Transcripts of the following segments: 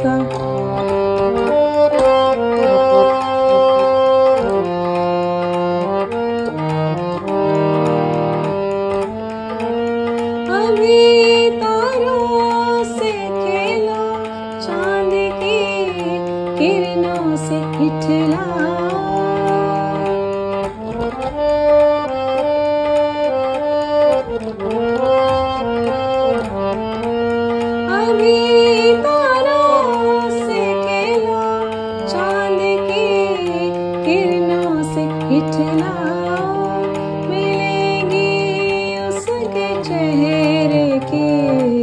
आहिस्ता। अभी तारों से खेला, चांद की किरणों से इठला। अभी तारों से खेला, चांद की किरणों से इठला। मिलेंगी उसके चेहरे की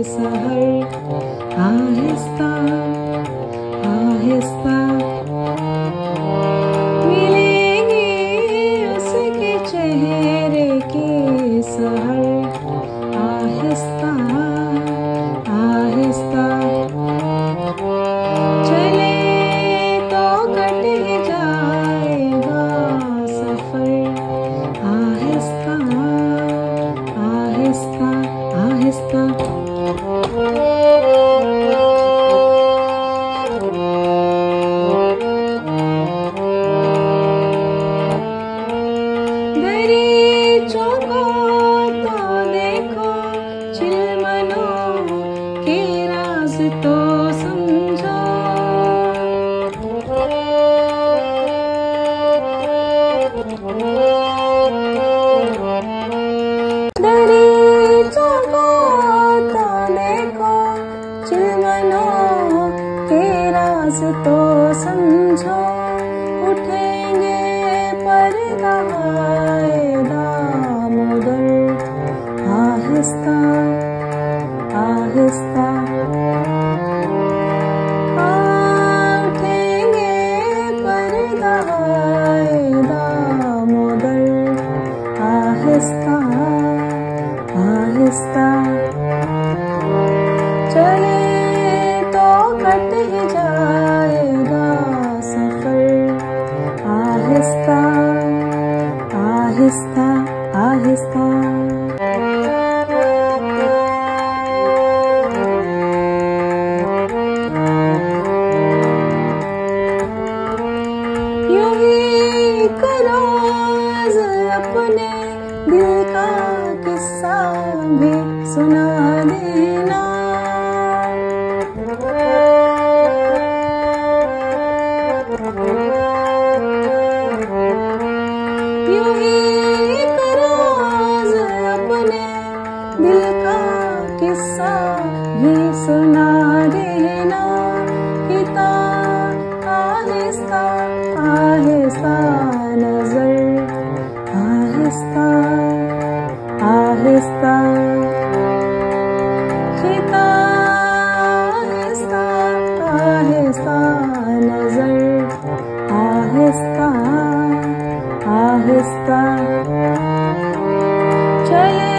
सहर, आहिस्ता आहिस्ता। मिलेंगी उसके चेहरे की सहर, आहिस्ता आहिस्ता। चले तो कट ही जाएगा सफर, आहिस्ता आहिस्ता आहिस्ता। दरीचों को तो देखो, चिलमनों के राज तो समझो। दरीचों को तो देखो, चिलमनों के राज तो समझो। उठेंगे पर्दा दामोदर, आहिस्ता आहिस्ता। उठेंगे पर्दा दामोदर, आहिस्ता आहिस्ता। चले तो कट ही जाएगा सफर, आहिस्ता आहिस्ता आहिस्ता। यूं ही करो अपने दिल का किस्सा भी सुना देना। यूं ही करो अपने दिल का किस्सा भी सुना देना। पिता आहिस्ता आहिस्ता नजर, आहिस्ता आहिस्ता। पिता आहिस्ता आहिस्ता नजर, आहिस्ता आहिस्ता। चले